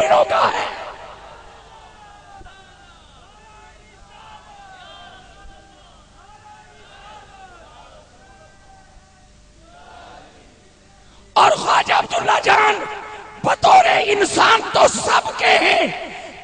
مومنوں کا ہے. اور خواجہ عبداللہ جان بطور انسان تو سب کے ہیں،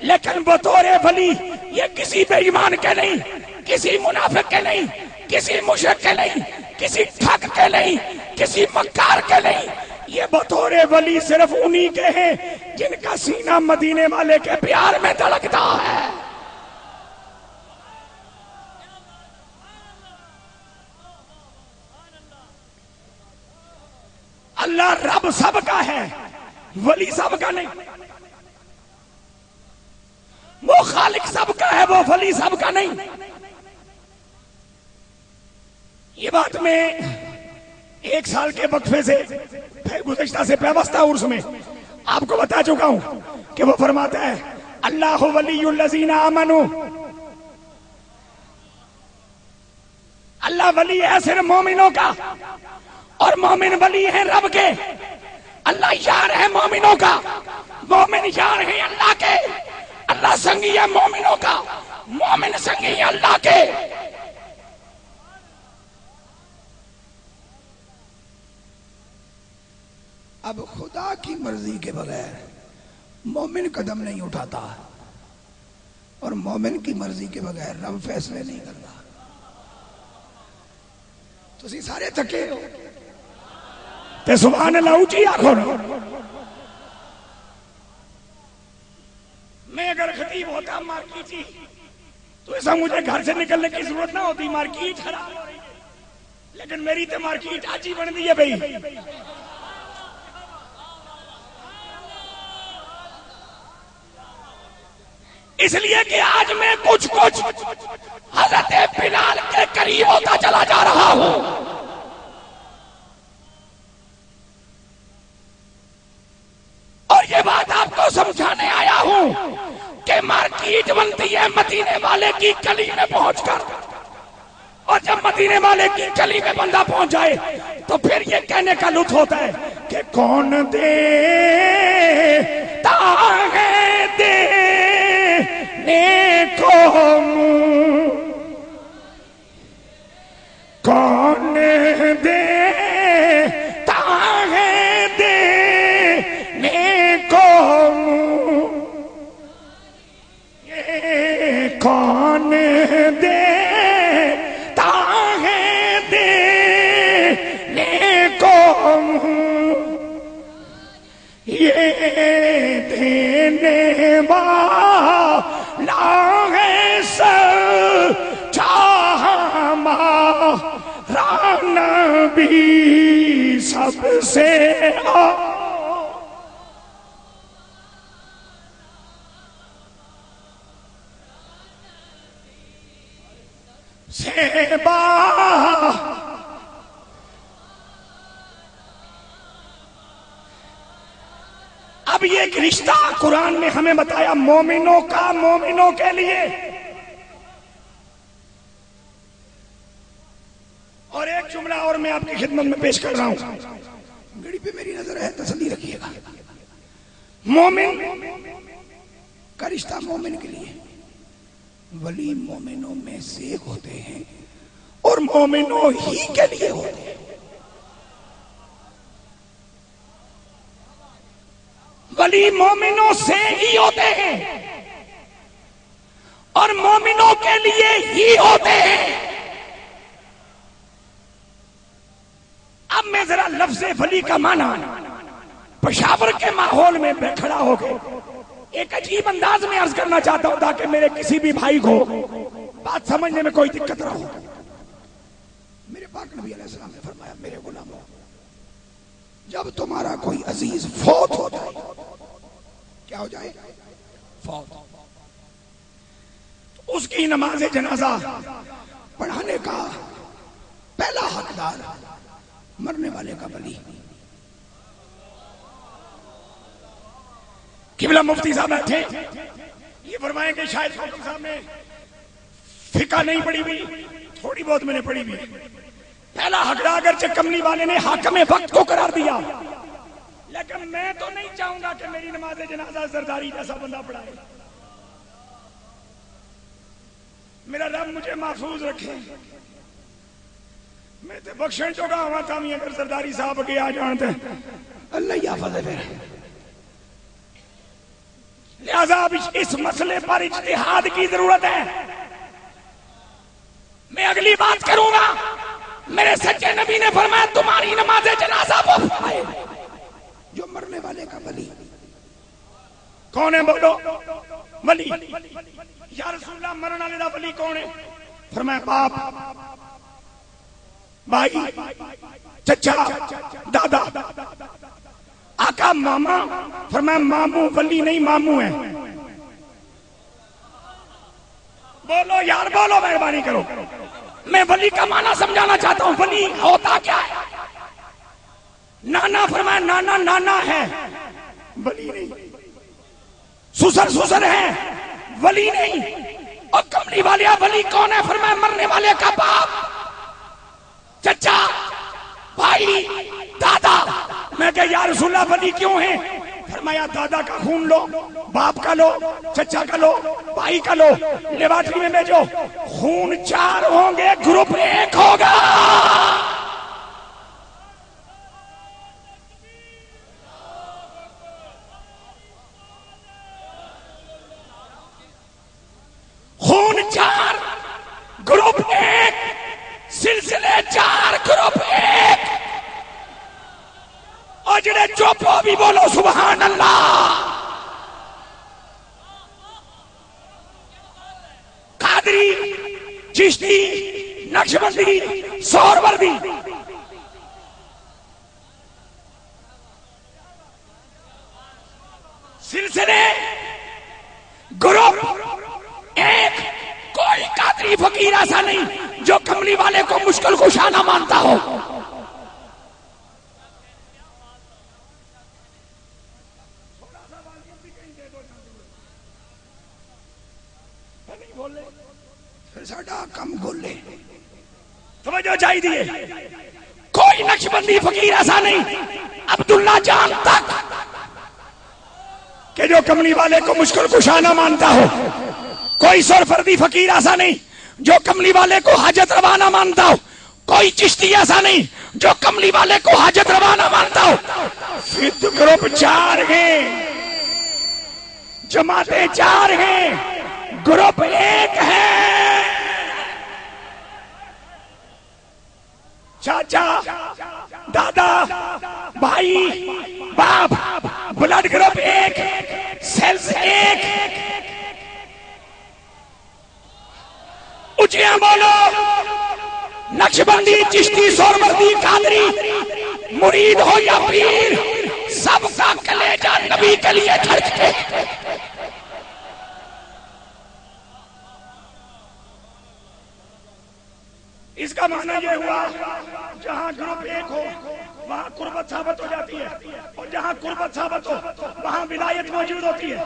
لیکن بطور ولی یہ کسی بے ایمان کے نہیں، کسی منافق کے نہیں، کسی مشرک کے نہیں، کسی ٹھگ کے نہیں، کسی مکار کے نہیں. یہ بطور ولی صرف انہی کے ہیں جن کا سینہ مدینے والے کے پیار میں دھڑکتا ہے. اللہ رب سب کا ہے، ولی سب کا نہیں. وہ خالق سب کا ہے، وہ ولی سب کا نہیں. یہ بات میں 1 سال کے وقفے سے گزشتہ سے پیوستہ عرس میں آپ کو بتا چکا ہوں کہ وہ فرماتا ہے اللہ ولی الذین آمنوا. اللہ ولی ہے صرف مومنوں کا، اور مومن ولی ہے رب کے. اللہ یار ہے مومنوں کا، مومن یار ہے اللہ کے. اللہ سنگی ہے مومنوں کا، مومن سنگی ہے اللہ کے. اب خدا کی مرضی کے بغیر مومن قدم نہیں اٹھاتا، اور مومن کی مرضی کے بغیر رب فیصلے نہیں کرتا. تسی سارے تھکے ہو تے سبحان اللہ اونچی آکھو. میں اگر خطیب ہوتا مارکیٹی تو ایسا مجھے گھر سے نکلنے کی ضرورت نہ ہوتی. مارکیٹ خراب ہو رہی ہے، لیکن میری تو مارکیٹ آج ہی بن دی ہے بھائی. اس لیے کہ آج میں کچھ حضرت بلال کے قریب ہوتا چلا جا رہا ہوں. اور یہ بات آپ کو سمجھانے آیا ہوں کہ مارکیٹ بنتی ہے مدینے والے کی گلی میں پہنچ کر. اور جب مدینے والے کی گلی میں بندہ پہنچ جائے تو پھر یہ کہنے کا لطف ہوتا ہے کہ کون دے ہے دینے کو منہ، کون دے ہے دینے کو منہ، یہ کون دے دینے والا ہے سچا ہمارا نبی سب سے اب یہ ایک رشتہ قرآن نے ہمیں بتایا مومنوں کا، مومنوں کے لیے. اور ایک جملہ اور میں آپ کی خدمت میں پیش کر رہا ہوں، گھڑی پہ میری نظر ہے، تسلی رکھیے گا. مومن کا رشتہ مومن کے لیے، ولی مومنوں میں سے ہوتے ہیں اور مومنوں ہی کے لیے ہوتے ہیں. ولی مومنوں سے ہی ہوتے ہیں اور مومنوں کے لیے ہی ہوتے ہیں. اب میں ذرا لفظ ولی کا معنی پشاور کے ماحول میں کھڑا ہو کے ایک عجیب انداز میں عرض کرنا چاہتا ہوں تاکہ میرے کسی بھی بھائی کو بات سمجھنے میں کوئی دقت نہ ہو. میرے پاک نبی علیہ السلام نے فرمایا میرے غلاموں، جب تمہارا کوئی عزیز فوت ہو جائے، کیا ہو جائے؟ فوت. اس کی نماز جنازہ پڑھانے کا پہلا حقدار مرنے والے کا ولی. قبلہ مفتی صاحب بیٹھے یہ فرمائیں کہ شاید مفتی صاحب نے فقہ نہیں پڑھی ہوئی، تھوڑی بہت میں نے پڑھی ہوئی. پہلا حقدار اگرچہ کملی والے نے حاکم وقت کو قرار دیا، لیکن میں تو نہیں چاہوں گا کہ میری نماز جنازہ زرداری جیسا بندہ پڑھائے. میرا رب مجھے محفوظ رکھے. میں تے بخشن چوکا ہوا تھا میں اگر زرداری صاحب کے آ جانتے اللہ یا فضل ہے. لہذا اب اس مسئلے پر اجتہاد کی ضرورت ہے. میں اگلی بات کروں گا. میرے سچے نبی نے فرمایا تمہاری نماز جنازہ وہ ہے جو مرنے والے کا ولی. کون ہے بولو؟ ولی. یا رسول اللہ مرنے والے کا ولی کون ہے؟ فرمایا باپ، بھائی، چچا، دادا. آقا ماما، فرمایا ماموں ولی نہیں ماموں ہے. بولو یار بولو، مہربانی کرو. میں ولی کا معنی سمجھانا چاہتا ہوں. ولی ہوتا کیا ہے؟ نانا، فرمایا نانا نانا ہے ولی نہیں. سسر سسر ہے ولی نہیں. اور کملی والے ولی کون ہے؟ فرمایا مرنے والے کا باپ، چچا، بھائی، دادا. میں کہ یا رسول اللہ ولی کیوں ہیں؟ فرمایا دادا کا خون لو، باپ کا لو، چچا کا لو، بھائی کا لو، لیبارٹری میں بھیجو. خون 4 ہوں گے، گروپ 1 ہوگا. خون 4 گروپ 1، سلسلے 4 گروپ 1. اور جڑے چپ ہو بھی بولو سبحان اللہ. قادری، چشتی، نقشبندی، سہروردی. سلسلے گروپ 1. کوئی قادری فقیر ایسا نہیں جو کملی والے کو مشکل کشا نہ مانتا ہو. کم بولے توجہ چاہیے. کوئی نقشبندی فقیر ایسا نہیں عبداللہ جان تک کہ جو کملی والے کو مشکل کشا نہ مانتا ہو. کوئی سرفردی فقیر ایسا نہیں جو کملی والے کو حاجت روا نہ مانتا ہو. کوئی چشتی ایسا نہیں جو کملی والے کو حاجت روا نہ مانتا ہو. پھر گروپ 4 ہیں، جماعتیں 4 ہیں، گروپ 1 ہے. چاچا، دادا، بھائی، باپ، بلڈ گروپ 1، سیلز 1. اچھیاں بولو. نقشبندی، چشتی، سہروردی، قادری، مرید ہو یا پیر، سب کا کلیجہ نبی کے لیے دھڑکے. اس کا معنی یہ ہوا جہاں گروپ 1 ہو وہاں قربت ثابت ہو جاتی ہے، اور جہاں قربت ثابت ہو وہاں ولایت موجود ہوتی ہے.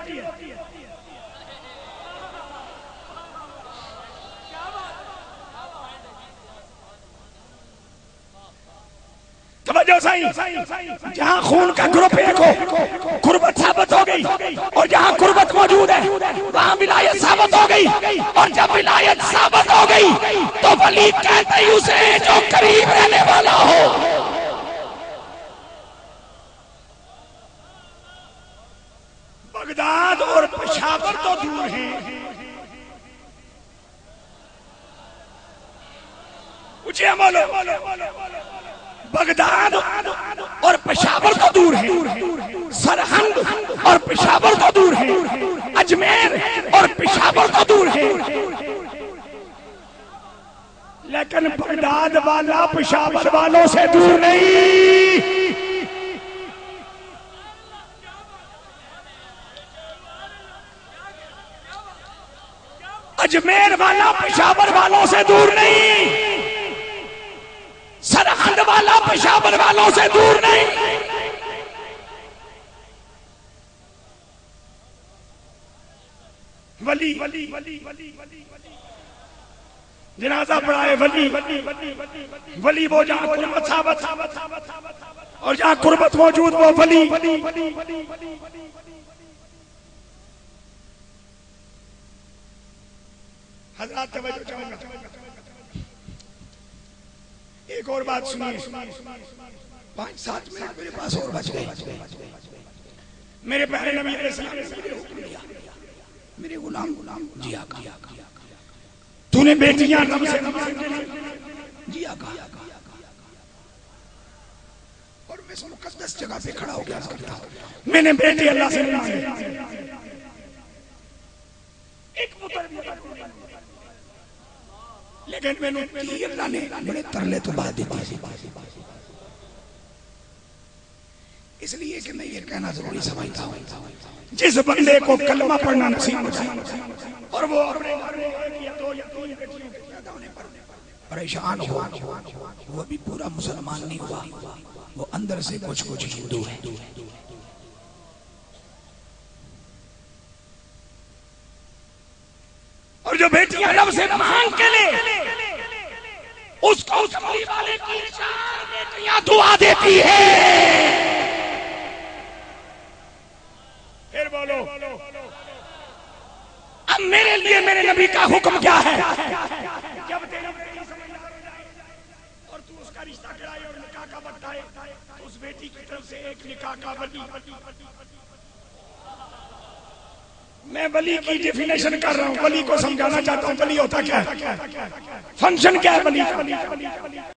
توجہ صحیح. جہاں خون کا گروپ 1 ہو قربت ثابت ہو گئی، اور جہاں قربت موجود ہے وہاں ولایت ثابت ہو گئی. اور جب ولایت ثابت ہو گئی تو ولی کہتے ہی اسے جو قریب رہنے والا ہو. بغداد اور پشاور تو دور ہیں، اچھے بولو. بغداد اور پشاور تو دور ہیں، سرہند اور پشاور تو دور ہیں، اجمیر اور پشاور تو دور ہیں. لیکن بغداد والا پشاور والوں سے دور نہیں. اجمیر والا پشاور والوں سے دور نہیں. سرحد والا پشاور والوں سے دور نہیں. ولی جنازہ پڑھائے ولی، ولی وہ جہاں قربت ثابت اور جہاں قربت موجود وہ ولی۔ حضرات توجہ چاہوں گا، ایک اور بات سنیے، 5-7 منٹ میرے پاس اور بچ گئے۔ میرے پہلے نبی علیہ السلام نے مجھے حکم دیا، میرے غلام جی آقا تو نے بیٹیاں رب سے مانگے جی آقا، اور میں اس مقدس جگہ پہ کھڑا ہو گیا کرتا ہوں، میں نے بیٹی اللہ سے مانگے، ایک پتر بھی لیکن میں نے اللہ نے بڑے ترلے تو بات دیتی، اس لیے کہ میں یہ کہنا ضروری سمجھتا ہوں جس بندے کو کلمہ پڑھنا نصیب ہو جائے اور وہ اپنے گھر میں 1 یا 2 یا 3 بیٹیوں کے پیدا ہونے پر پریشان ہوا، وہ بھی پورا مسلمان نہیں ہوا، وہ اندر سے کچھ ہندو ہے۔ اور جو بیٹیاں رب سے مانگ کے لے اس کو اس کملی والے کی 4 بیٹیاں دعا دیتی ہے۔ پھر بولو اب میرے لیے میرے نبی کا حکم کیا ہے؟ جب تیری بیٹی سمجھدار ہو جائے اور تو اس کا رشتہ کرائے اور نکاح کا وقت آئے تو اس بیٹی کی طرف سے ایک نکاح کا ولی، میں ولی کی ڈیفینیشن کر رہا ہوں، ولی کو سمجھانا چاہتا ہوں ولی ہوتا کیا ہے، فنکشن کیا ہے ولی کا۔